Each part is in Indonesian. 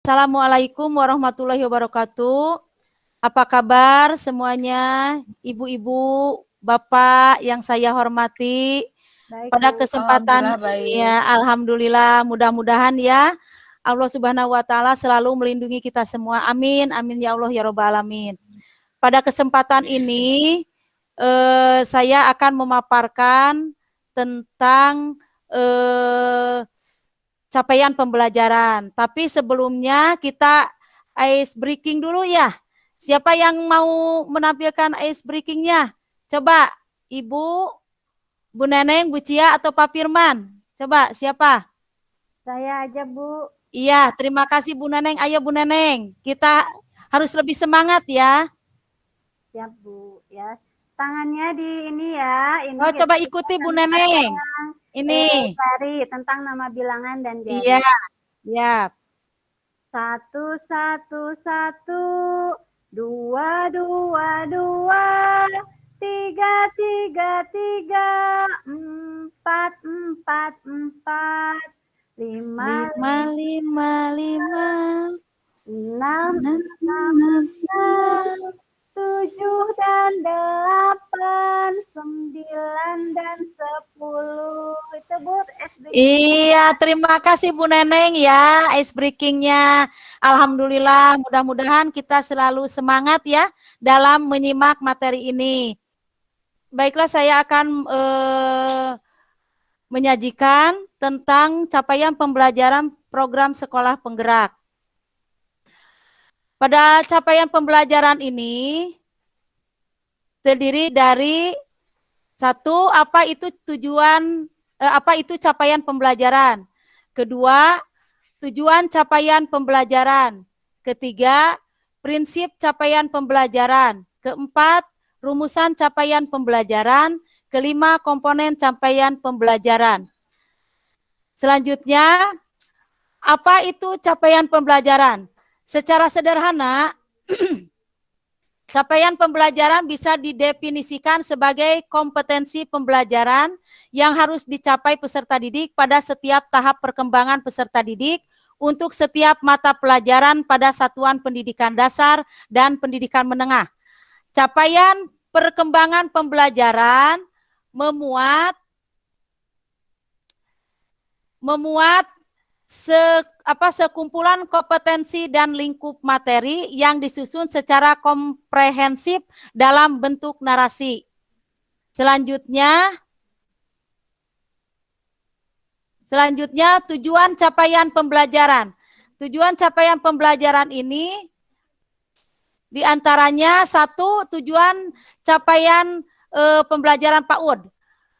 Assalamualaikum warahmatullahi wabarakatuh. Apa kabar semuanya, ibu-ibu, bapak yang saya hormati? Baik, Pada Bu. kesempatan ini ya, alhamdulillah, mudah-mudahan ya Allah Subhanahu wa taala selalu melindungi kita semua. Amin, amin ya Allah ya rabbal alamin. Pada kesempatan ini saya akan memaparkan tentang capaian pembelajaran. Tapi sebelumnya kita ice breaking dulu ya. Siapa yang mau menampilkan ice breakingnya? Coba Ibu, Bu Neneng, Bu Cia, atau Pak Firman? Coba siapa? Saya aja, Bu. Iya, terima kasih Bu Neneng. Ayo Bu Neneng, kita harus lebih semangat ya. Siap, Bu. Ya, tangannya di ini ya. Ini Oh, kita coba ikuti Bu Neneng. Ini. cari tentang nama bilangan dan Iya, jari. ya. 1, 1, 1, 2, 2, 2, 3, 3, 3, 4, 4, 4, 5, 5, 5, 5, 6, 6, 6, 6. 7 dan 8, 9 dan 10. Itu Bu, Iya, terima kasih Bu Neneng ya, ice breakingnya. Alhamdulillah, mudah-mudahan kita selalu semangat ya dalam menyimak materi ini. Baiklah, saya akan menyajikan tentang capaian pembelajaran program sekolah penggerak. Pada capaian pembelajaran ini terdiri dari satu, apa itu tujuan, apa itu capaian pembelajaran. Kedua, tujuan capaian pembelajaran. Ketiga, prinsip capaian pembelajaran. Keempat, rumusan capaian pembelajaran. Kelima, komponen capaian pembelajaran. Selanjutnya, apa itu capaian pembelajaran? Secara sederhana, capaian pembelajaran bisa didefinisikan sebagai kompetensi pembelajaran yang harus dicapai peserta didik pada setiap tahap perkembangan peserta didik untuk setiap mata pelajaran pada satuan pendidikan dasar dan pendidikan menengah. Capaian perkembangan pembelajaran memuat sekumpulan kompetensi dan lingkup materi yang disusun secara komprehensif dalam bentuk narasi. Selanjutnya, tujuan capaian pembelajaran. Tujuan capaian pembelajaran ini diantaranya satu, tujuan capaian pembelajaran PAUD,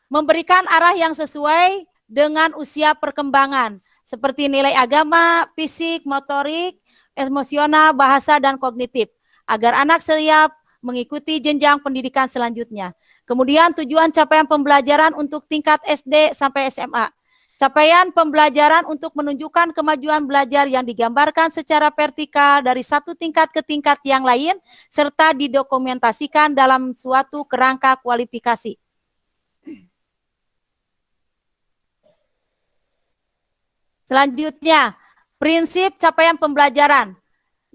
memberikan arah yang sesuai dengan usia perkembangan, seperti nilai agama, fisik, motorik, emosional, bahasa, dan kognitif, agar anak siap mengikuti jenjang pendidikan selanjutnya. Kemudian tujuan capaian pembelajaran untuk tingkat SD sampai SMA. Capaian pembelajaran untuk menunjukkan kemajuan belajar yang digambarkan secara vertikal dari satu tingkat ke tingkat yang lain, serta didokumentasikan dalam suatu kerangka kualifikasi. Selanjutnya, prinsip capaian pembelajaran,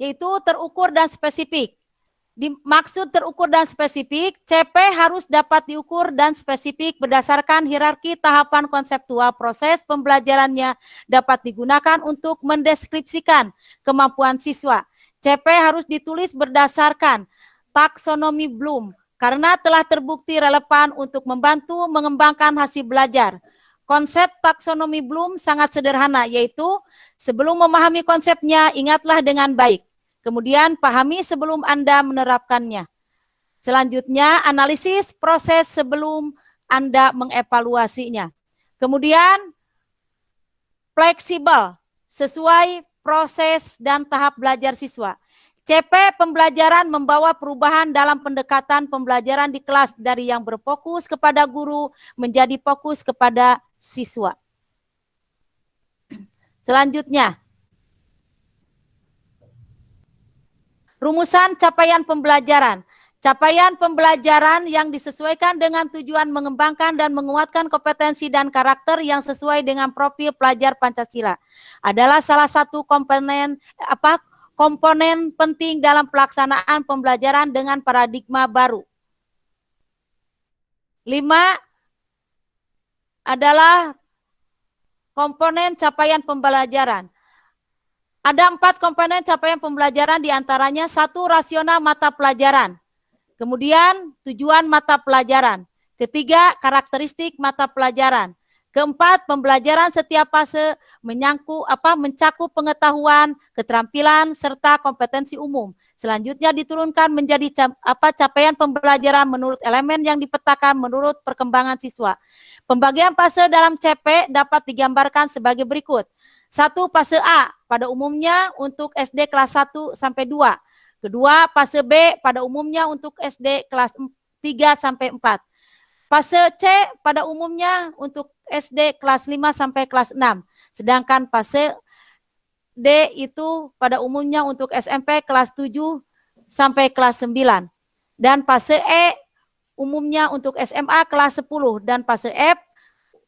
yaitu terukur dan spesifik. Dimaksud terukur dan spesifik, CP harus dapat diukur dan spesifik berdasarkan hierarki tahapan konseptual proses pembelajarannya dapat digunakan untuk mendeskripsikan kemampuan siswa. CP harus ditulis berdasarkan taksonomi Bloom karena telah terbukti relevan untuk membantu mengembangkan hasil belajar. Konsep taksonomi Bloom sangat sederhana, yaitu sebelum memahami konsepnya, ingatlah dengan baik. Kemudian pahami sebelum Anda menerapkannya. Selanjutnya, analisis proses sebelum Anda mengevaluasinya. Kemudian, fleksibel sesuai proses dan tahap belajar siswa. CP pembelajaran membawa perubahan dalam pendekatan pembelajaran di kelas dari yang berfokus kepada guru menjadi fokus kepada siswa. Selanjutnya, rumusan capaian pembelajaran. Capaian pembelajaran yang disesuaikan dengan tujuan mengembangkan dan menguatkan kompetensi dan karakter yang sesuai dengan profil pelajar Pancasila adalah salah satu komponen penting dalam pelaksanaan pembelajaran dengan paradigma baru. 5 adalah komponen capaian pembelajaran. Ada 4 komponen capaian pembelajaran, diantaranya 1, rasional mata pelajaran. Kemudian tujuan mata pelajaran. Ketiga, karakteristik mata pelajaran. Keempat, pembelajaran setiap fase mencakup pengetahuan, keterampilan, serta kompetensi umum. Selanjutnya diturunkan menjadi capaian pembelajaran menurut elemen yang dipetakan menurut perkembangan siswa. Pembagian fase dalam CP dapat digambarkan sebagai berikut. 1, fase A pada umumnya untuk SD kelas 1 sampai 2. Kedua, fase B pada umumnya untuk SD kelas 3 sampai 4. Fase C pada umumnya untuk SD kelas 5 sampai kelas 6. Sedangkan fase D itu pada umumnya untuk SMP kelas 7 sampai kelas 9. Dan fase E umumnya untuk SMA kelas 10 dan fase F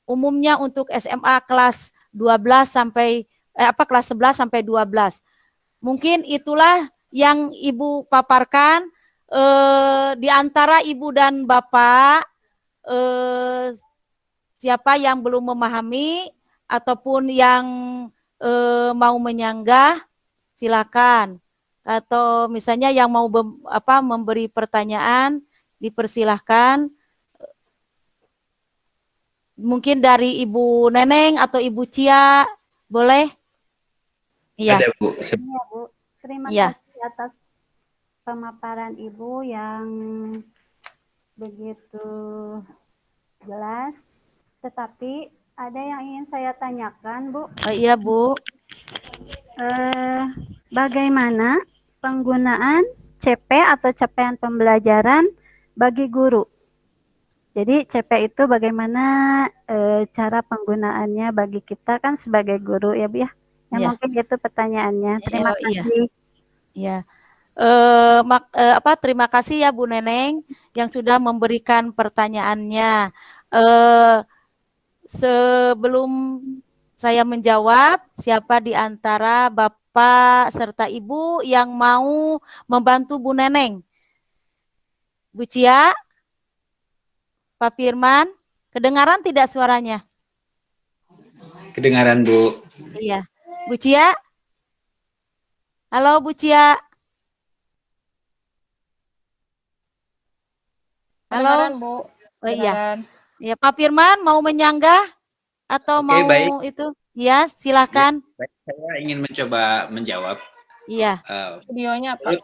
umumnya untuk SMA kelas 12 sampai kelas 11 sampai 12. Mungkin itulah yang Ibu paparkan. Di antara Ibu dan Bapak, siapa yang belum memahami ataupun yang mau menyanggah, silakan. Atau misalnya yang mau memberi pertanyaan, dipersilahkan. Mungkin dari Ibu Neneng atau Ibu Cia, boleh? Iya. Ada, Bu. Iya, Bu. Terima Ya. kasih atas pemaparan Ibu yang begitu jelas. Tetapi ada yang ingin saya tanyakan, Bu. Iya, Bu. Bagaimana penggunaan CP atau capaian pembelajaran bagi guru? Jadi CP itu bagaimana cara penggunaannya bagi kita kan sebagai guru ya, Bu ya? Ya. Mungkin itu pertanyaannya. Terima Iya. kasih. Ya. Terima kasih ya Bu Neneng yang sudah memberikan pertanyaannya. Sebelum saya menjawab, siapa di antara Bapak serta Ibu yang mau membantu Bu Neneng? Bu Cia? Pak Firman? Kedengaran tidak suaranya? Kedengaran, Bu. Iya. Bu Cia? Halo Bu Cia? Halo? Kedengaran, Bu. Oh iya. Kedengaran. Ya, Pak Firman mau menyanggah atau Oke, mau baik. itu? Ya, silakan. Baik, saya ingin mencoba menjawab. Iya. Videonya apa?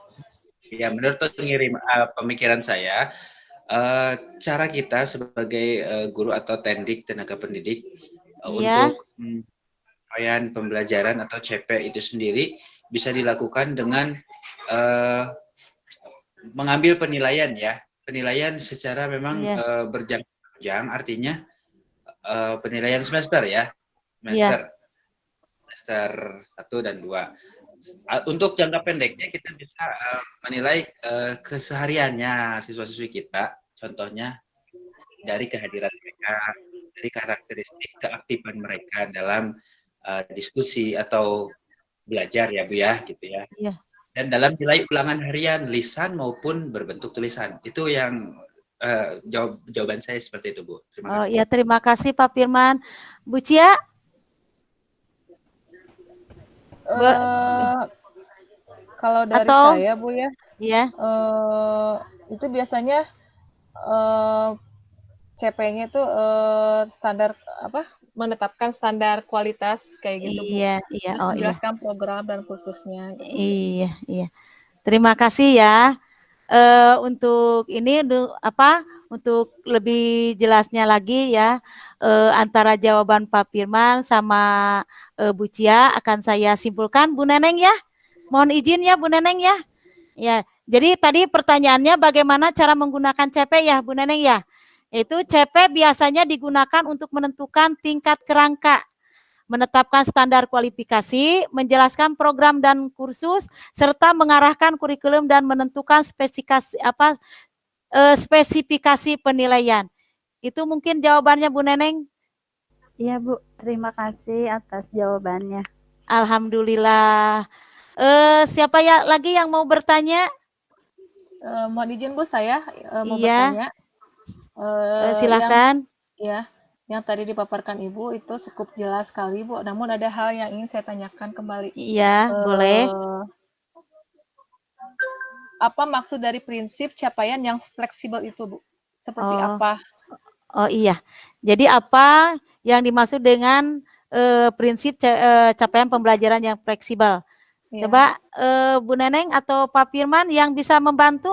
Menurut pemikiran saya, cara kita sebagai guru atau tendik, tenaga pendidik, Iya. untuk capaian pembelajaran atau CP itu sendiri bisa dilakukan dengan mengambil penilaian ya. Penilaian secara memang berjenjang, artinya penilaian semester ya. Semester 1 dan 2. Untuk jangka pendeknya kita bisa menilai kesehariannya siswa-siswi kita, contohnya dari kehadiran mereka, dari karakteristik keaktifan mereka dalam diskusi atau belajar ya Bu ya, gitu ya. Iya. Dan dalam nilai ulangan harian, lisan maupun berbentuk tulisan. Itu yang jawaban saya seperti itu Bu. Terima kasih. Ya, terima kasih Pak Firman. Bu Cia? Kalau dari saya Bu ya, iya. Itu biasanya CP-nya itu standar menetapkan standar kualitas kayak gitu Bu. Iya. Terus menjelaskan program dan kursusnya. Gitu. Iya. Terima kasih ya. Untuk ini untuk lebih jelasnya lagi ya, antara jawaban Pak Firman sama Bu Cia akan saya simpulkan Bu Neneng ya. Mohon izin ya Bu Neneng ya. Ya, jadi tadi pertanyaannya bagaimana cara menggunakan CP ya Bu Neneng ya. Itu CP biasanya digunakan untuk menentukan tingkat kerangka menetapkan standar kualifikasi, menjelaskan program dan kursus, serta mengarahkan kurikulum dan menentukan spesifikasi penilaian. Itu mungkin jawabannya Bu Neneng. Iya Bu, terima kasih atas jawabannya. Alhamdulillah. Siapa ya lagi yang mau bertanya? Mohon izin Bu, saya mau Iya. bertanya. Silakan. Yang tadi dipaparkan Ibu itu cukup jelas sekali Bu. Namun ada hal yang ingin saya tanyakan kembali. Iya, boleh. Apa maksud dari prinsip capaian yang fleksibel itu Bu? Seperti apa? Oh iya. Jadi apa yang dimaksud dengan prinsip capaian pembelajaran yang fleksibel? Ya. Coba Bu Neneng atau Pak Firman yang bisa membantu?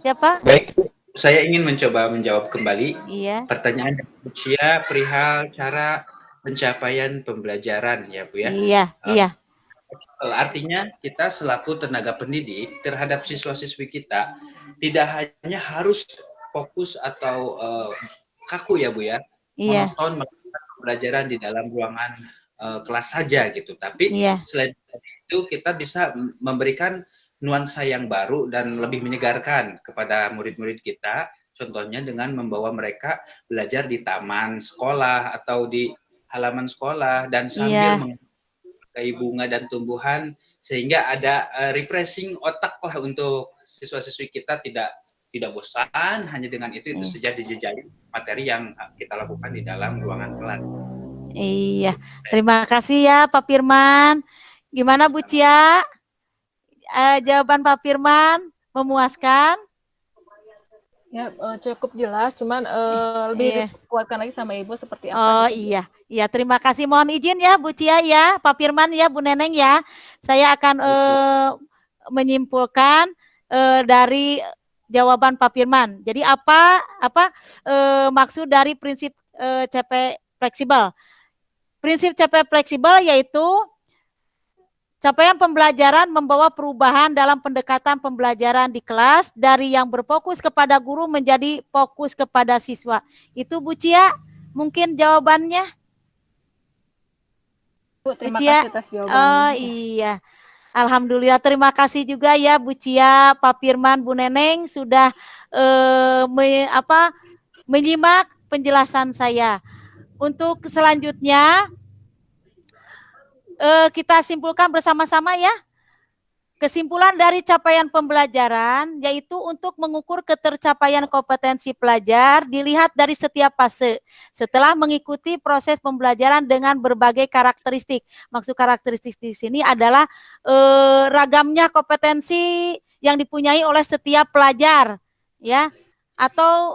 Siapa? Baik, saya ingin mencoba menjawab kembali Iya. pertanyaan Bucia perihal cara pencapaian pembelajaran ya Bu ya. Iya. Artinya kita selaku tenaga pendidik terhadap siswa-siswi kita tidak hanya harus fokus atau kaku ya Bu ya, Iya. monoton melakukan pembelajaran di dalam ruangan kelas saja gitu. Tapi selain itu kita bisa memberikan nuansa yang baru dan lebih menyegarkan kepada murid-murid kita. Contohnya dengan membawa mereka belajar di taman sekolah atau di halaman sekolah dan sambil menghargai bunga dan tumbuhan sehingga ada refreshing otak lah untuk siswa-siswi kita tidak bosan hanya dengan itu saja dijejali materi yang kita lakukan di dalam ruangan kelas. Iya, terima kasih ya Pak Firman. Gimana Bu Cia? Jawaban Pak Firman memuaskan? Ya, cukup jelas, cuman lebih dikuatkan lagi sama Ibu seperti apa. Oh gitu. Iya, terima kasih. Mohon izin ya Bu Cia ya, Pak Firman ya, Bu Neneng ya. Saya akan menyimpulkan dari jawaban Pak Firman. Jadi apa maksud dari prinsip CP fleksibel? Prinsip CP fleksibel yaitu capaian pembelajaran membawa perubahan dalam pendekatan pembelajaran di kelas dari yang berfokus kepada guru menjadi fokus kepada siswa. Itu Bu Cia, mungkin jawabannya. Bu, terima kasih atas jawabannya. Oh iya. Alhamdulillah, terima kasih juga ya Bu Cia, Pak Firman, Bu Neneng sudah menyimak penjelasan saya. Untuk selanjutnya kita simpulkan bersama-sama ya. Kesimpulan dari capaian pembelajaran yaitu untuk mengukur ketercapaian kompetensi pelajar dilihat dari setiap fase setelah mengikuti proses pembelajaran dengan berbagai karakteristik. Maksud karakteristik di sini adalah ragamnya kompetensi yang dipunyai oleh setiap pelajar, ya, atau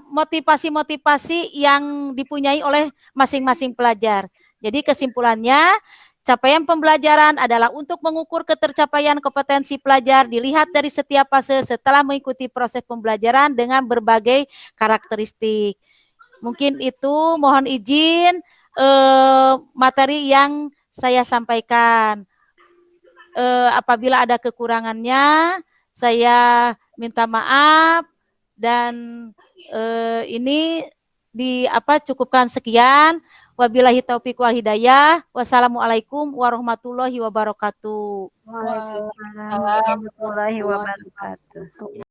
motivasi-motivasi yang dipunyai oleh masing-masing pelajar. Jadi kesimpulannya, capaian pembelajaran adalah untuk mengukur ketercapaian kompetensi pelajar dilihat dari setiap fase setelah mengikuti proses pembelajaran dengan berbagai karakteristik. Mungkin itu, mohon izin materi yang saya sampaikan. Apabila ada kekurangannya, saya minta maaf dan ini cukupkan sekian. Wabillahi taufiq wal hidayah. Wassalamualaikum warahmatullahi wabarakatuh. Waalaikumsalam warahmatullahi wabarakatuh.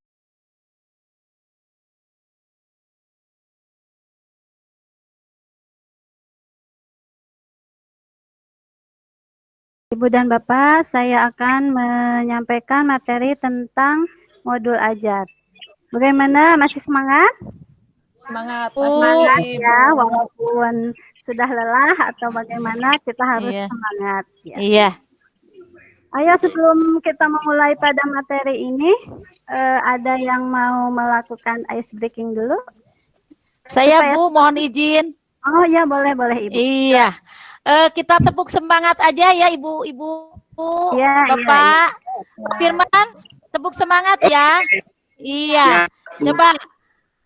Ibu dan Bapak, saya akan menyampaikan materi tentang modul ajar. Bagaimana? Masih semangat? Semangat, semangat ya, walaupun sudah lelah atau bagaimana, kita harus semangat. Ya. Iya. Ayo sebelum kita memulai pada materi ini, ada yang mau melakukan ice breaking dulu? Saya Bu, mohon izin. Oh ya, boleh Ibu. Iya. Kita tepuk semangat aja ya Ibu-ibu, Bapak. Pak Firman, tepuk semangat ya. Iya. Coba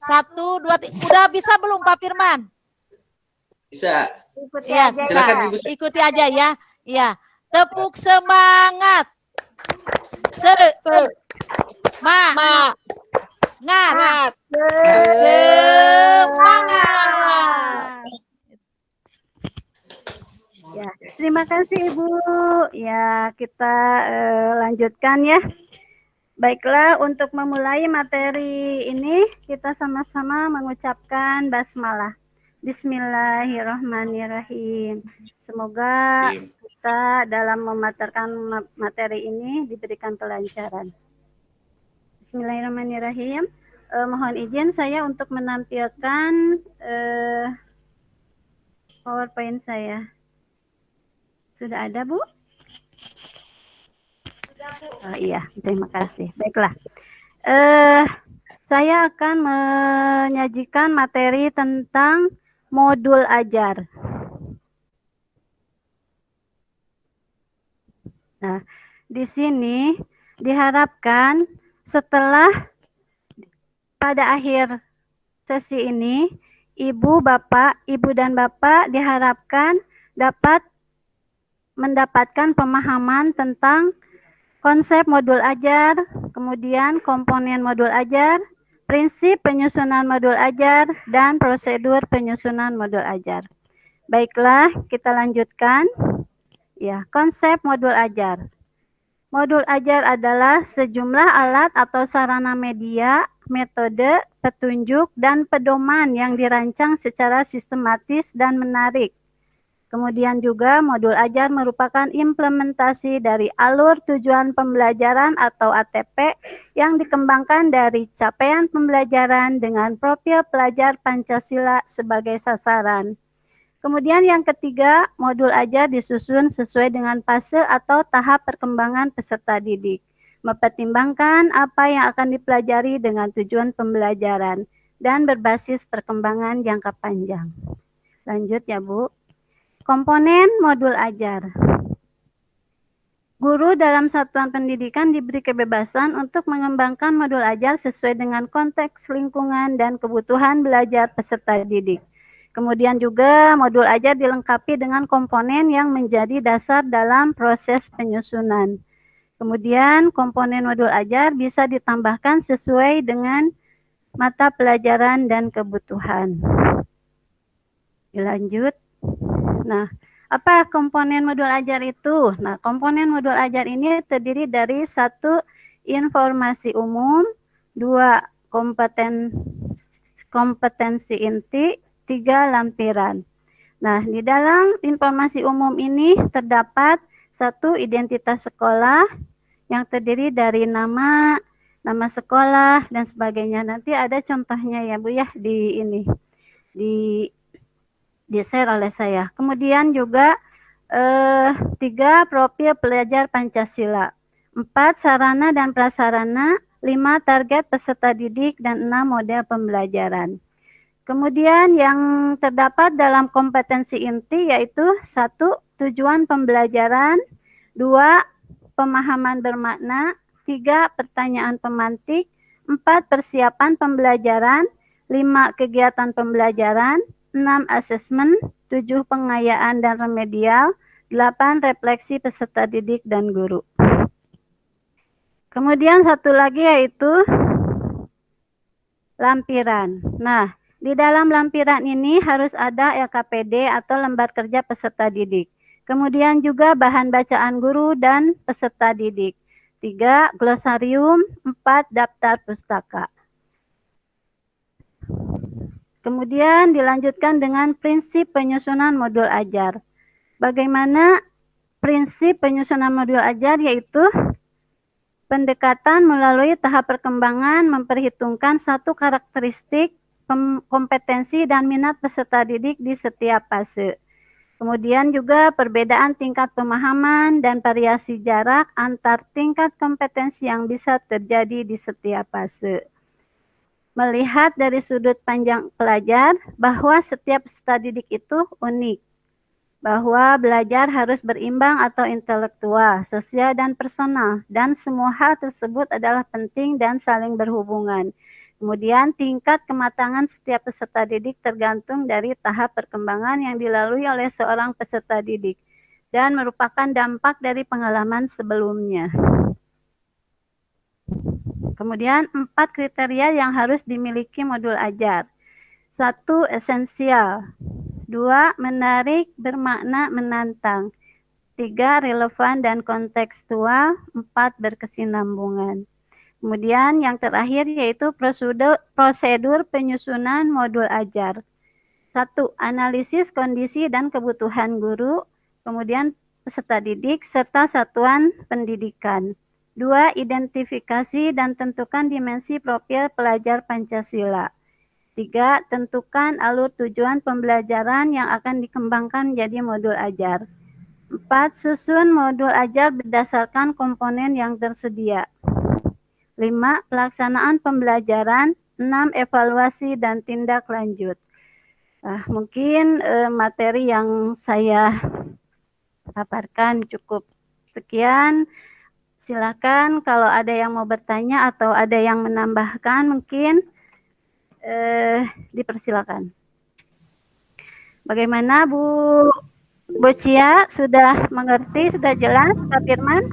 1, 2, 3. Udah bisa belum Pak Firman? Bisa. Iya, bisa. Ikuti aja ya. Iya. Tepuk semangat. Semangat. Semangat. terima kasih Ibu. Ya, kita lanjutkan ya. Baiklah, untuk memulai materi ini, kita sama-sama mengucapkan basmalah. Bismillahirrahmanirrahim. Semoga kita dalam mematerkan materi ini diberikan kelancaran. Bismillahirrahmanirrahim. Mohon izin saya untuk menampilkan PowerPoint saya. Sudah ada, Bu? Oh, iya, terima kasih. Baiklah. Saya akan menyajikan materi tentang modul ajar. Nah, di sini diharapkan setelah pada akhir sesi ini, Ibu dan Bapak diharapkan dapat mendapatkan pemahaman tentang konsep modul ajar, kemudian komponen modul ajar, prinsip penyusunan modul ajar, dan prosedur penyusunan modul ajar. Baiklah, kita lanjutkan. Ya, konsep modul ajar. Modul ajar adalah sejumlah alat atau sarana media, metode, petunjuk, dan pedoman yang dirancang secara sistematis dan menarik. Kemudian juga modul ajar merupakan implementasi dari alur tujuan pembelajaran atau ATP yang dikembangkan dari capaian pembelajaran dengan profil pelajar Pancasila sebagai sasaran. Kemudian yang ketiga, modul ajar disusun sesuai dengan fase atau tahap perkembangan peserta didik. Mempertimbangkan apa yang akan dipelajari dengan tujuan pembelajaran dan berbasis perkembangan jangka panjang. Lanjut ya Bu. Komponen modul ajar. Guru dalam satuan pendidikan diberi kebebasan untuk mengembangkan modul ajar sesuai dengan konteks lingkungan dan kebutuhan belajar peserta didik. Kemudian juga modul ajar dilengkapi dengan komponen yang menjadi dasar dalam proses penyusunan. Kemudian komponen modul ajar bisa ditambahkan sesuai dengan mata pelajaran dan kebutuhan. Lanjut. Nah, apa komponen modul ajar itu? Nah, komponen modul ajar ini terdiri dari 1. Informasi umum, 2. Kompetensi inti, 3. Lampiran. Nah, di dalam informasi umum ini terdapat 1. Identitas sekolah yang terdiri dari nama sekolah dan sebagainya. Nanti ada contohnya ya Bu ya di ini. Di-share oleh saya. Kemudian juga 3. Profil pelajar Pancasila, 4. Sarana dan prasarana, 5. Target peserta didik, dan 6. Model pembelajaran. Kemudian yang terdapat dalam kompetensi inti yaitu 1. Tujuan pembelajaran, 2. Pemahaman bermakna, 3. Pertanyaan pemantik, 4. Persiapan pembelajaran, 5. Kegiatan pembelajaran, 6. Asesmen, 7. Pengayaan dan remedial, 8. Refleksi peserta didik dan guru. Kemudian satu lagi yaitu lampiran. Nah, di dalam lampiran ini harus ada LKPD atau lembar kerja peserta didik. Kemudian juga bahan bacaan guru dan peserta didik. 3. Glosarium, 4. Daftar pustaka. Kemudian dilanjutkan dengan prinsip penyusunan modul ajar. Bagaimana prinsip penyusunan modul ajar yaitu pendekatan melalui tahap perkembangan memperhitungkan 1. Karakteristik, kompetensi, dan minat peserta didik di setiap fase. Kemudian juga perbedaan tingkat pemahaman dan variasi jarak antar tingkat kompetensi yang bisa terjadi di setiap fase. Melihat dari sudut pandang pelajar bahwa setiap peserta didik itu unik, bahwa belajar harus berimbang atau intelektual, sosial, dan personal, dan semua hal tersebut adalah penting dan saling berhubungan. Kemudian tingkat kematangan setiap peserta didik tergantung dari tahap perkembangan yang dilalui oleh seorang peserta didik dan merupakan dampak dari pengalaman sebelumnya. Kemudian 4 kriteria yang harus dimiliki modul ajar. 1. Esensial. 2. Menarik, bermakna, menantang. 3. Relevan dan kontekstual. 4. Berkesinambungan. Kemudian yang terakhir yaitu prosedur penyusunan modul ajar. 1. Analisis kondisi dan kebutuhan guru, kemudian peserta didik, serta satuan pendidikan. 2. Identifikasi dan tentukan dimensi profil pelajar Pancasila. 3. Tentukan alur tujuan pembelajaran yang akan dikembangkan menjadi modul ajar. 4. Susun modul ajar berdasarkan komponen yang tersedia. 5. Pelaksanaan pembelajaran. 6. Evaluasi dan tindak lanjut. Mungkin materi yang saya paparkan cukup sekian. Silakan kalau ada yang mau bertanya atau ada yang menambahkan mungkin dipersilakan. Bagaimana Bu Cia, sudah mengerti, sudah jelas Pak Firman?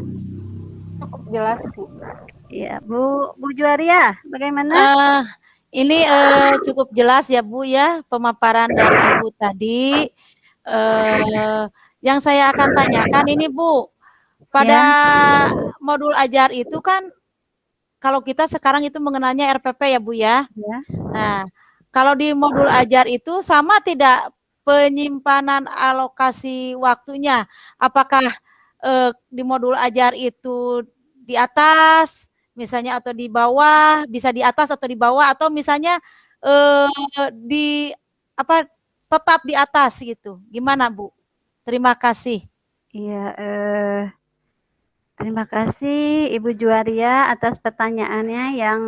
Cukup jelas, Bu. Iya, Bu Juaria, bagaimana? Ini cukup jelas ya Bu ya pemaparan dari Ibu tadi. Yang saya akan tanyakan ini Bu, pada modul ajar itu kan kalau kita sekarang itu mengenalnya RPP ya Bu ya. Ya. Nah, kalau di modul ajar itu sama tidak penyimpanan alokasi waktunya? Apakah di modul ajar itu di atas misalnya atau di bawah, bisa di atas atau di bawah, atau misalnya di apa tetap di atas gitu. Gimana Bu? Terima kasih. Iya, terima kasih Ibu Juaria atas pertanyaannya yang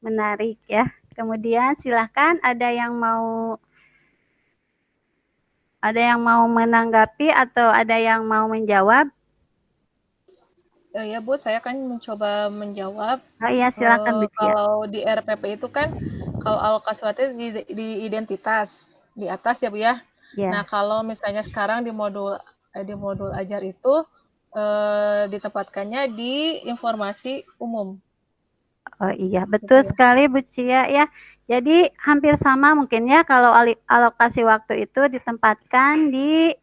menarik ya. Kemudian silahkan ada yang mau menanggapi atau ada yang mau menjawab? Ya Bu, saya kan mencoba menjawab. Oh iya, silakan Bu Cia. Kalau di RPP itu kan kalau alokasi waktu di identitas di atas ya Bu ya. Ya. Nah kalau misalnya sekarang di modul ajar itu ditempatkannya di informasi umum. Oh iya, betul sekali Bu Cia ya. Jadi hampir sama mungkin ya kalau alokasi waktu itu ditempatkan di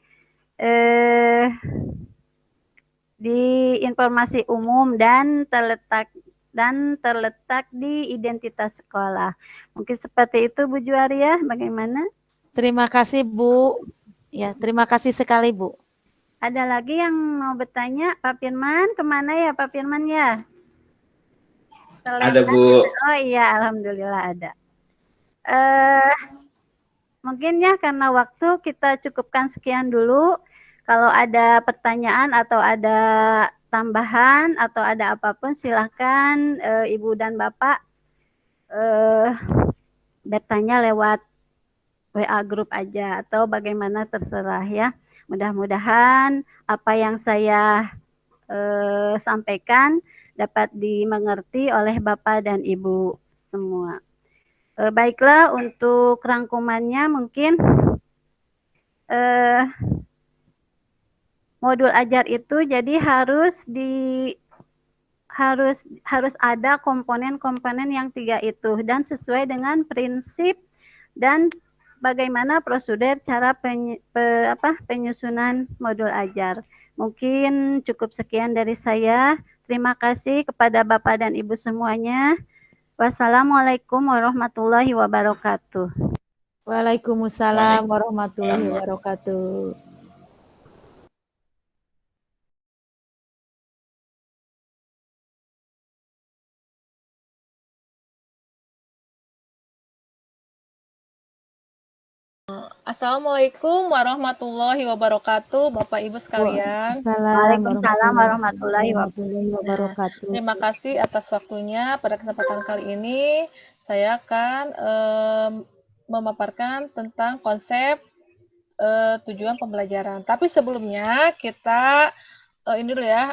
informasi umum dan terletak di identitas sekolah. Mungkin seperti itu Bu Juaria, bagaimana? Terima kasih Bu. Ya, terima kasih sekali Bu. Ada lagi yang mau bertanya? Pak Firman, kemana ya Pak Firman ya? Ada Bu. Oh iya, alhamdulillah ada. Mungkin ya karena waktu kita cukupkan sekian dulu. Kalau ada pertanyaan atau ada tambahan atau ada apapun silahkan Ibu dan Bapak bertanya lewat WA grup aja atau bagaimana terserah ya. Mudah-mudahan apa yang saya sampaikan dapat dimengerti oleh Bapak dan Ibu semua. Baiklah, untuk rangkumannya mungkin modul ajar itu jadi harus ada komponen-komponen yang 3 itu dan sesuai dengan prinsip dan bagaimana prosedur cara penyusunan modul ajar. Mungkin cukup sekian dari saya. Terima kasih kepada Bapak dan Ibu semuanya. Wassalamualaikum warahmatullahi wabarakatuh. Waalaikumsalam warahmatullahi wabarakatuh. Assalamualaikum warahmatullahi wabarakatuh, Bapak Ibu sekalian. Waalaikumsalam warahmatullahi wabarakatuh. Terima kasih atas waktunya. Pada kesempatan kali ini, saya akan memaparkan tentang konsep tujuan pembelajaran. Tapi sebelumnya kita ini dulu ya,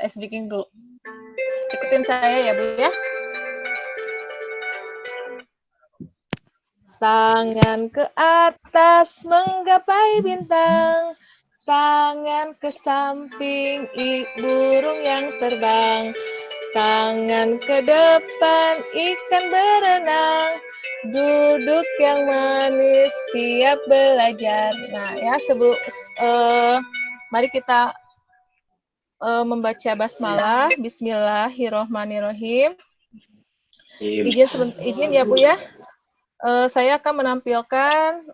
speaking dulu. Ikutin saya ya Bu ya. Tangan ke atas menggapai bintang, tangan ke samping burung yang terbang, tangan ke depan ikan berenang, Duduk yang manis, siap belajar. Nah, ya mari kita membaca basmalah. Bismillahirrohmanirrohim. Izin ya Bu ya. Saya akan menampilkan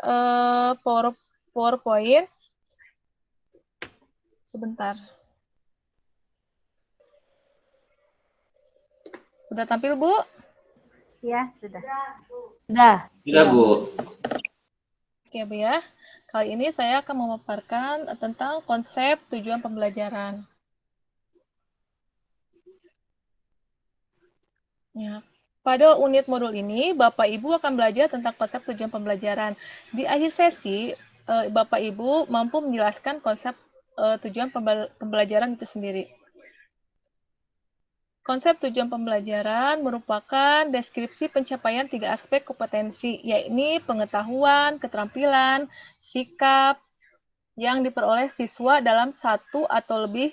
PowerPoint. Sebentar. Sudah tampil Bu? Ya, sudah. Sudah, Bu. Oke, Bu ya. Kali ini saya akan memaparkan tentang konsep tujuan pembelajaran. Ya. Pada unit modul ini, Bapak Ibu akan belajar tentang konsep tujuan pembelajaran. Di akhir sesi, Bapak Ibu mampu menjelaskan konsep tujuan pembelajaran itu sendiri. Konsep tujuan pembelajaran merupakan deskripsi pencapaian 3 aspek kompetensi, yakni pengetahuan, keterampilan, sikap yang diperoleh siswa dalam satu atau lebih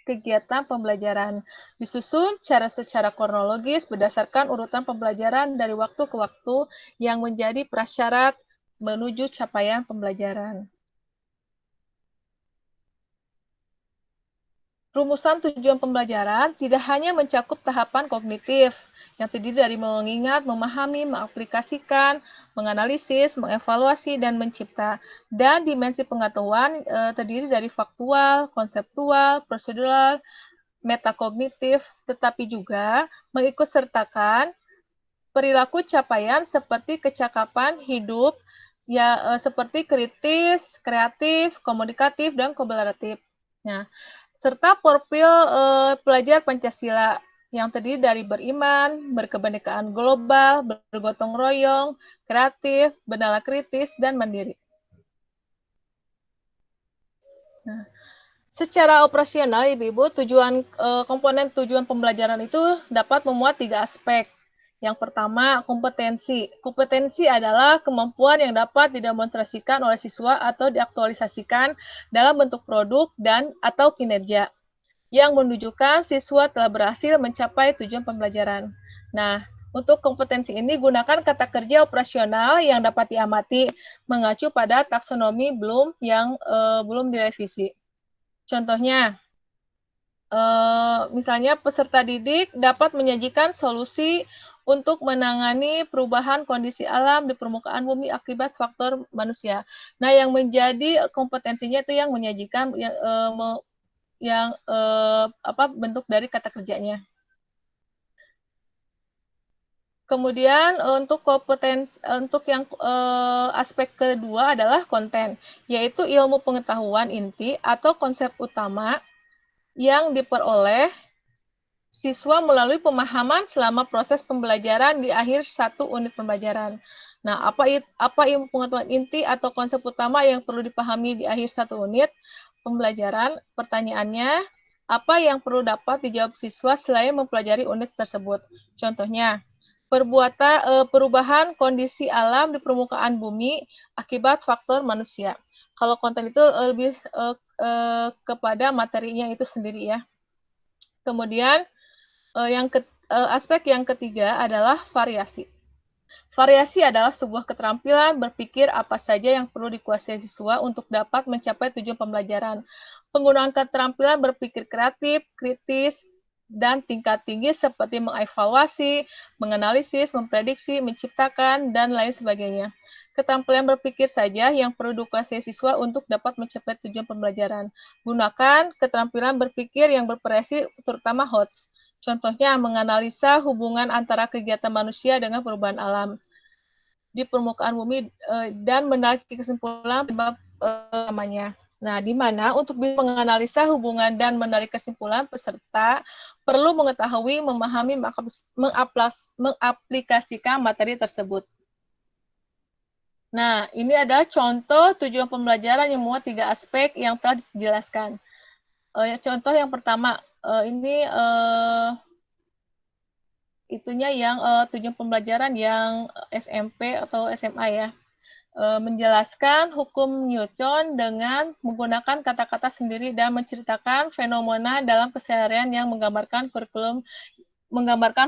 kegiatan pembelajaran. Disusun secara kronologis berdasarkan urutan pembelajaran dari waktu ke waktu yang menjadi prasyarat menuju capaian pembelajaran. Rumusan tujuan pembelajaran tidak hanya mencakup tahapan kognitif yang terdiri dari mengingat, memahami, mengaplikasikan, menganalisis, mengevaluasi, dan mencipta. Dan dimensi pengetahuan terdiri dari faktual, konseptual, prosedural, metakognitif, tetapi juga mengikutsertakan perilaku capaian seperti kecakapan hidup, seperti kritis, kreatif, komunikatif, dan kolaboratif. Nah, serta profil pelajar Pancasila yang terdiri dari beriman, berkebinekaan global, bergotong royong, kreatif, bernalar kritis, dan mandiri. Nah, secara operasional, Ibu-Ibu, komponen tujuan pembelajaran itu dapat memuat 3 aspek. Yang pertama, kompetensi. Kompetensi adalah kemampuan yang dapat didemonstrasikan oleh siswa atau diaktualisasikan dalam bentuk produk dan atau kinerja yang menunjukkan siswa telah berhasil mencapai tujuan pembelajaran. Nah, untuk kompetensi ini gunakan kata kerja operasional yang dapat diamati mengacu pada taksonomi yang belum direvisi. Contohnya, misalnya peserta didik dapat menyajikan solusi untuk menangani perubahan kondisi alam di permukaan bumi akibat faktor manusia. Nah, yang menjadi kompetensinya itu yang menyajikan bentuk dari kata kerjanya. Kemudian untuk aspek kedua adalah konten, yaitu ilmu pengetahuan inti atau konsep utama yang diperoleh siswa melalui pemahaman selama proses pembelajaran di akhir satu unit pembelajaran. Nah, apa ilmu pengetahuan inti atau konsep utama yang perlu dipahami di akhir satu unit pembelajaran? Pertanyaannya, apa yang perlu dapat dijawab siswa selain mempelajari unit tersebut? Contohnya, perubahan kondisi alam di permukaan bumi akibat faktor manusia. Kalau konten itu lebih kepada materinya itu sendiri ya. Kemudian aspek yang ketiga adalah variasi. Variasi adalah sebuah keterampilan berpikir apa saja yang perlu dikuasai siswa untuk dapat mencapai tujuan pembelajaran. Penggunaan keterampilan berpikir kreatif, kritis, dan tingkat tinggi seperti mengevaluasi, menganalisis, memprediksi, menciptakan, dan lain sebagainya. Keterampilan berpikir saja yang perlu dikuasai siswa untuk dapat mencapai tujuan pembelajaran. Gunakan keterampilan berpikir yang bervariasi, terutama HOTS. Contohnya, menganalisa hubungan antara kegiatan manusia dengan perubahan alam di permukaan bumi dan menarik kesimpulan penyebab namanya. Nah, di mana untuk bisa menganalisa hubungan dan menarik kesimpulan, peserta perlu mengetahui, memahami, mengaplikasikan materi tersebut. Nah, ini adalah contoh tujuan pembelajaran yang memuat 3 aspek yang telah dijelaskan. Contoh yang pertama, ini itunya yang tujuan pembelajaran yang SMP atau SMA ya. Menjelaskan hukum Newton dengan menggunakan kata-kata sendiri dan menceritakan fenomena dalam keseharian yang menggambarkan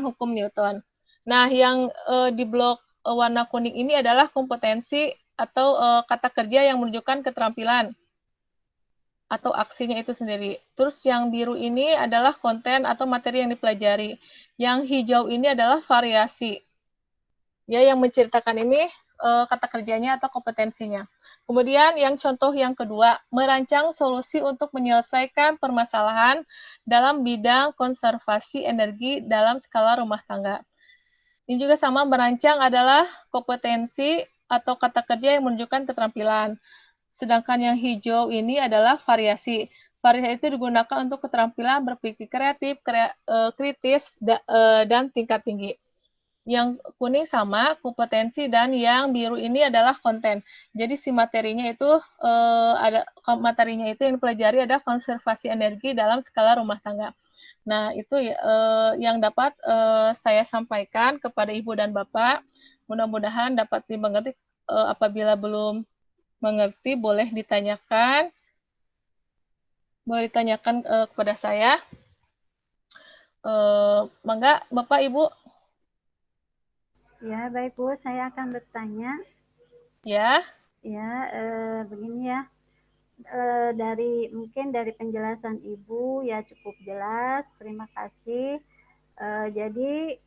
hukum Newton. Nah, yang di blok warna kuning ini adalah kompetensi atau kata kerja yang menunjukkan keterampilan atau aksinya itu sendiri. Terus yang biru ini adalah konten atau materi yang dipelajari. Yang hijau ini adalah variasi. Ya, yang menceritakan ini kata kerjanya atau kompetensinya. Kemudian yang contoh yang kedua, merancang solusi untuk menyelesaikan permasalahan dalam bidang konservasi energi dalam skala rumah tangga. Ini juga sama, merancang adalah kompetensi atau kata kerja yang menunjukkan keterampilan. Sedangkan yang hijau ini adalah variasi. Variasi itu digunakan untuk keterampilan berpikir kreatif, kritis, dan tingkat tinggi. Yang kuning sama, kompetensi, dan yang biru ini adalah konten. Jadi si materinya itu yang dipelajari adalah konservasi energi dalam skala rumah tangga. Nah, itu yang dapat saya sampaikan kepada Ibu dan Bapak. Mudah-mudahan dapat dimengerti. Apabila belum mengerti, boleh ditanyakan. Kepada saya. Mangga, Bapak, Ibu. Ya, baik Bu, saya akan bertanya. Ya. Ya, begini ya. Mungkin dari penjelasan Ibu ya cukup jelas. Terima kasih. Jadi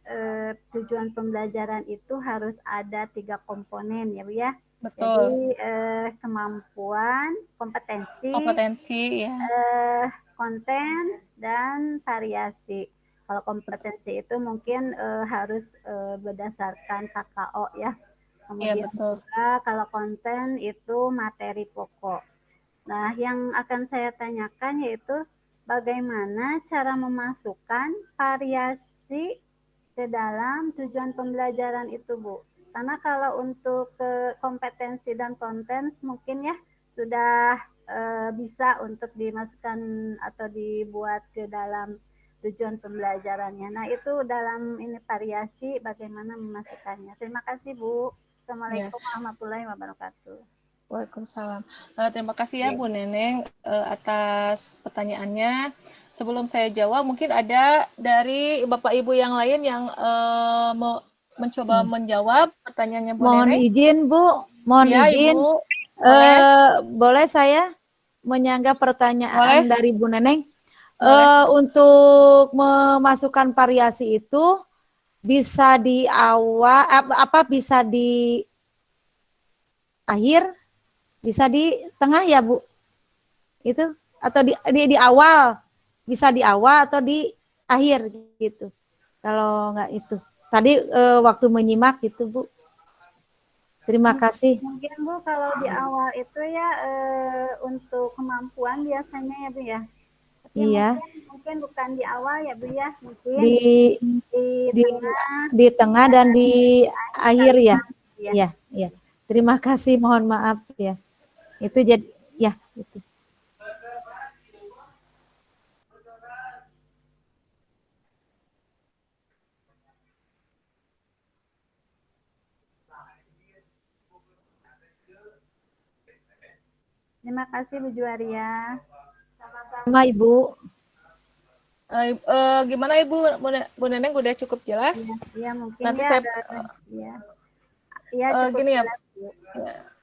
tujuan pembelajaran itu harus ada 3 komponen ya Bu ya. Betul. Jadi kemampuan, kompetensi, Ya. konten, dan variasi. Kalau kompetensi itu mungkin harus berdasarkan KKO ya. Kemudian juga kalau konten itu materi pokok. Nah, yang akan saya tanyakan yaitu bagaimana cara memasukkan variasi ke dalam tujuan pembelajaran itu, Bu. Karena kalau untuk kompetensi dan konten mungkin ya sudah bisa untuk dimasukkan atau dibuat ke dalam tujuan pembelajarannya. Nah, itu dalam ini variasi bagaimana memasukkannya. Terima kasih, Bu. Assalamualaikum warahmatullahi wabarakatuh. Waalaikumsalam. Terima kasih ya Bu Neneng atas pertanyaannya. Sebelum saya jawab, mungkin ada dari Bapak Ibu yang lain yang mau mencoba menjawab pertanyaannya Bu Mohon Neneng. izin Bu, mohon Ya, izin. Ibu. Boleh saya menyanggah pertanyaan dari Bu Neneng? Untuk memasukkan variasi itu bisa di awal, bisa di akhir, bisa di tengah ya Bu? Itu atau di awal, bisa di awal atau di akhir gitu. Kalau nggak itu. Tadi waktu menyimak gitu Bu. Terima kasih. Mungkin Bu kalau di awal itu ya untuk kemampuan biasanya ya Bu ya. Tapi iya. Mungkin bukan di awal ya Bu ya. Mungkin di tengah dan di akhir ya. Iya. Terima kasih, mohon maaf ya. Itu jadi ya itu. Terima kasih Bu Juwaria. Sama Ibu. Gimana Ibu? Bu Neneng udah cukup jelas? Iya, mungkin nanti ya. Iya, gini ya.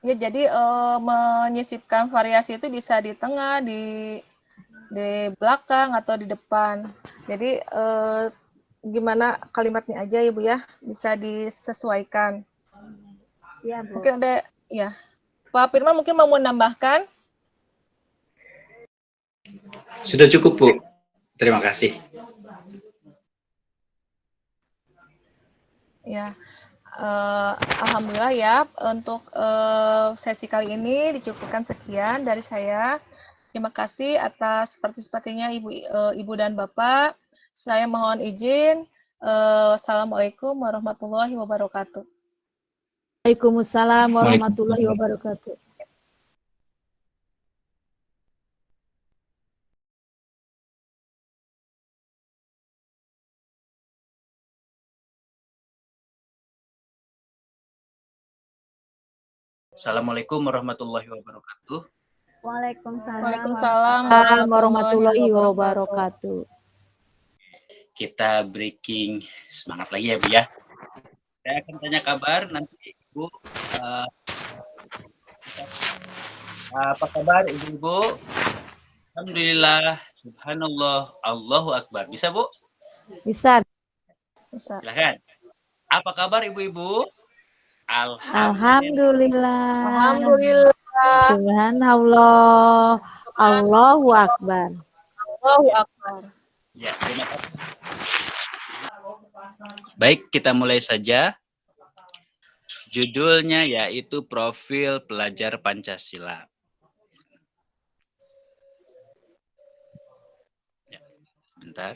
Ya, jadi menyisipkan variasi itu bisa di tengah, di belakang atau di depan. Jadi gimana kalimatnya aja Ibu ya, bisa disesuaikan. Iya, Bu. Mungkin ada ya. Pak Firman mungkin mau menambahkan? Sudah cukup, Bu. Terima kasih. Ya. Alhamdulillah ya, untuk sesi kali ini dicukupkan sekian dari saya. Terima kasih atas partisipasinya Ibu dan Bapak. Saya mohon izin. Assalamualaikum warahmatullahi wabarakatuh. Waalaikumsalam warahmatullahi wabarakatuh. Assalamualaikum warahmatullahi wabarakatuh. Waalaikumsalam warahmatullahi wabarakatuh. Kita breaking semangat lagi ya Bu ya. Saya akan tanya kabar nanti Ibu. Apa kabar Ibu-Ibu? Alhamdulillah, subhanallah, Allahu Akbar. Bisa Bu? Bisa. Bisa. Silakan. Apa kabar Ibu-Ibu? Alhamdulillah. Alhamdulillah. Subhanallah. Allahu Akbar. Allahu Akbar. Ya, terima kasih. Baik, kita mulai saja. Judulnya yaitu Profil Pelajar Pancasila. Ya, bentar.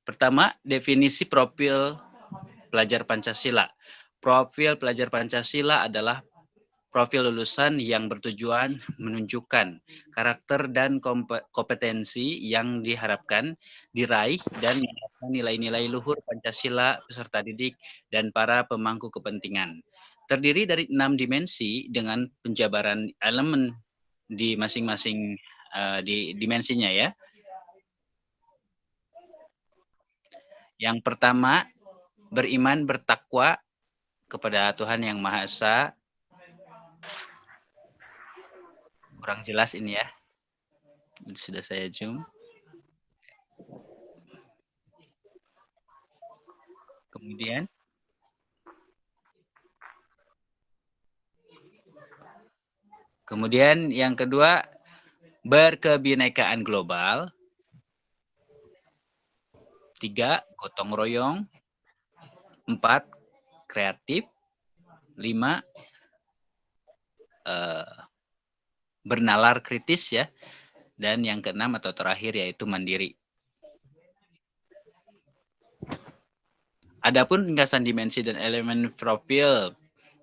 Pertama, definisi profil pelajar Pancasila. Profil pelajar Pancasila adalah profil lulusan yang bertujuan menunjukkan karakter dan kompetensi yang diharapkan diraih dan menerapkan nilai-nilai luhur Pancasila, peserta didik, dan para pemangku kepentingan. Terdiri dari 6 dimensi dengan penjabaran elemen di masing-masing di dimensinya ya. Yang pertama, beriman bertakwa kepada Tuhan Yang Maha Esa. Kurang jelas ini ya. Sudah saya zoom. Kemudian yang kedua, berkebinekaan global. 3, gotong royong. 4, kreatif. 5, bernalar kritis ya. Dan yang keenam atau terakhir yaitu mandiri. Adapun ringkasan dimensi dan elemen profil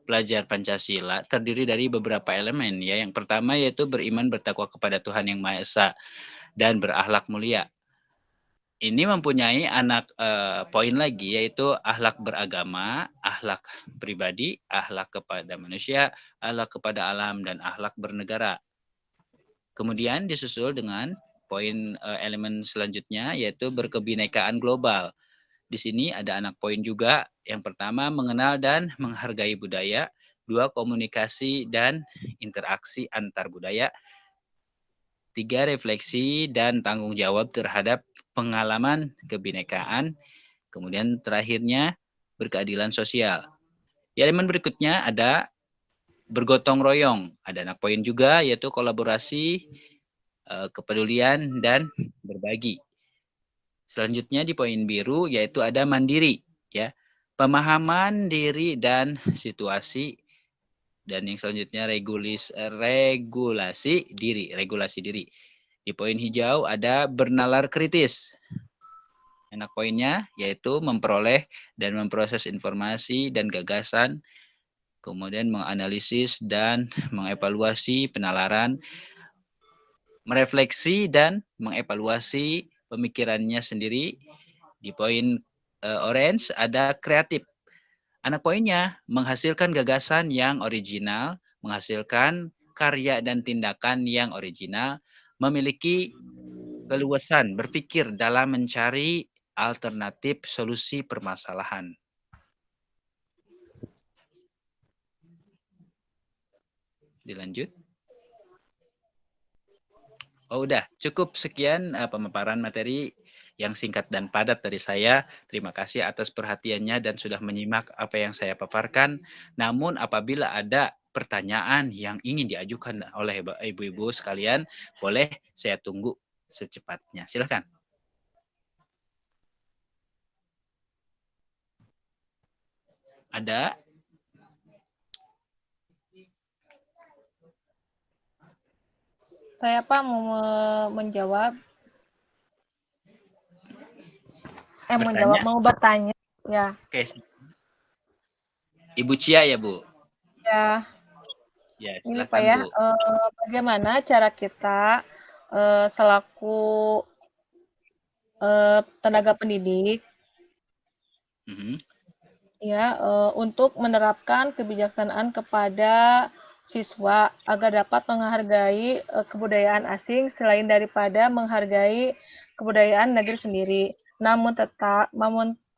pelajar Pancasila terdiri dari beberapa elemen ya. Yang pertama yaitu beriman bertakwa kepada Tuhan Yang Maha Esa dan berakhlak mulia. Ini mempunyai poin lagi yaitu akhlak beragama, akhlak pribadi, akhlak kepada manusia, akhlak kepada alam, dan akhlak bernegara. Kemudian disusul dengan poin elemen selanjutnya yaitu berkebinekaan global. Di sini ada anak poin juga. Yang pertama mengenal dan menghargai budaya, 2 komunikasi dan interaksi antar budaya, 3 refleksi dan tanggung jawab terhadap pengalaman kebinekaan, kemudian terakhirnya berkeadilan sosial. Di elemen berikutnya ada bergotong royong, ada anak poin juga yaitu kolaborasi, kepedulian dan berbagi. Selanjutnya di poin biru yaitu ada mandiri ya, pemahaman diri dan situasi, dan yang selanjutnya regulasi diri. Di poin hijau ada bernalar kritis. Anak poinnya yaitu memperoleh dan memproses informasi dan gagasan, kemudian menganalisis dan mengevaluasi penalaran, merefleksi dan mengevaluasi pemikirannya sendiri. Di poin orange ada kreatif. Anak poinnya menghasilkan gagasan yang original, menghasilkan karya dan tindakan yang original, memiliki keluasan berpikir dalam mencari alternatif solusi permasalahan. Dilanjut. Oh udah, cukup sekian pemaparan materi yang singkat dan padat dari saya. Terima kasih atas perhatiannya dan sudah menyimak apa yang saya paparkan. Namun apabila ada pertanyaan yang ingin diajukan oleh ibu-ibu sekalian, boleh saya tunggu secepatnya. Silakan. Ada? Saya Pak mau menjawab. Mau bertanya. Ya. Oke. Ibu Cia ya, Bu? Ya. Ya, Ini silakan, Pak ya, Bu. bagaimana cara kita selaku tenaga pendidik ya untuk menerapkan kebijaksanaan kepada siswa agar dapat menghargai kebudayaan asing selain daripada menghargai kebudayaan negeri sendiri. Namun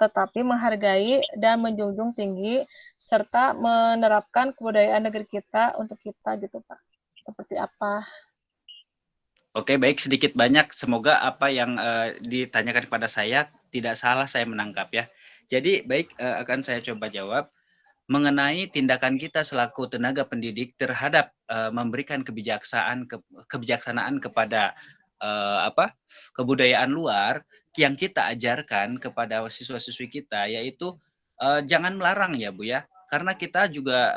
tetapi menghargai dan menjunjung tinggi serta menerapkan kebudayaan negeri kita untuk kita gitu Pak. Seperti apa? Oke, baik, sedikit banyak. Semoga apa yang ditanyakan kepada saya tidak salah saya menangkap ya. Jadi baik, akan saya coba jawab mengenai tindakan kita selaku tenaga pendidik terhadap memberikan kebijaksanaan kepada kebudayaan luar yang kita ajarkan kepada siswa-siswi kita, yaitu jangan melarang ya Bu ya, karena kita juga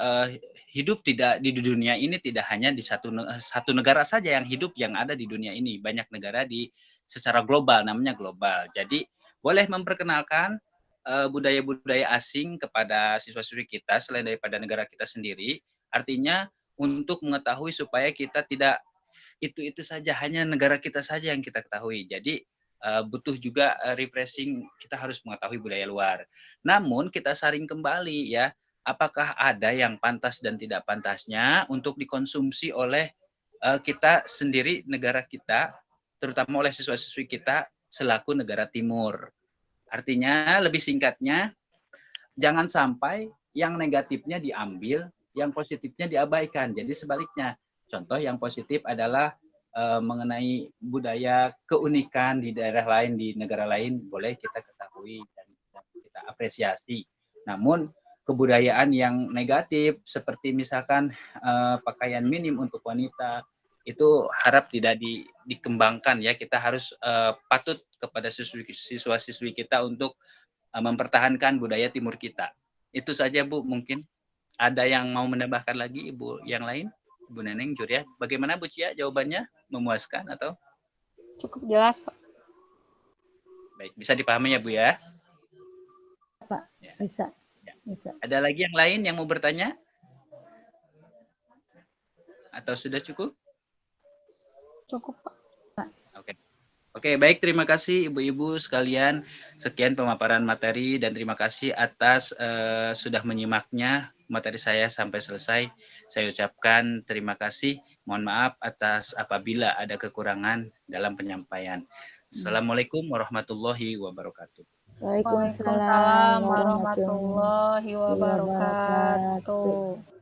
hidup tidak di dunia ini tidak hanya di satu negara saja yang hidup yang ada di dunia ini, banyak negara secara global, namanya global. Jadi boleh memperkenalkan budaya-budaya asing kepada siswa-siswi kita selain daripada negara kita sendiri, artinya untuk mengetahui supaya kita tidak itu saja, hanya negara kita saja yang kita ketahui. Jadi butuh juga refreshing, kita harus mengetahui budaya luar. Namun kita saring kembali ya, apakah ada yang pantas dan tidak pantasnya untuk dikonsumsi oleh kita sendiri, negara kita, terutama oleh siswa-siswi kita selaku negara timur. Artinya lebih singkatnya, jangan sampai yang negatifnya diambil, yang positifnya diabaikan. Jadi sebaliknya, contoh yang positif adalah mengenai budaya keunikan di daerah lain, di negara lain, boleh kita ketahui dan kita apresiasi. Namun kebudayaan yang negatif seperti misalkan pakaian minim untuk wanita itu harap tidak dikembangkan ya. Kita harus patut kepada siswa-siswi kita untuk mempertahankan budaya timur kita. Itu saja Bu, mungkin ada yang mau menambahkan lagi Ibu yang lain? Bu Neneng, Juria, bagaimana Bu Cia jawabannya? Memuaskan atau? Cukup jelas Pak. Baik, bisa dipahami ya Bu ya? Pak, ya. Bisa. Ya. Bisa. Ada lagi yang lain yang mau bertanya? Atau sudah cukup? Cukup Pak. Oke. Oke, baik, terima kasih Ibu-Ibu sekalian. Sekian pemaparan materi dan terima kasih atas sudah menyimaknya materi saya sampai selesai. Saya ucapkan terima kasih. Mohon maaf atas apabila ada kekurangan dalam penyampaian. Assalamualaikum warahmatullahi wabarakatuh. Waalaikumsalam Waalaikumsalam warahmatullahi wabarakatuh.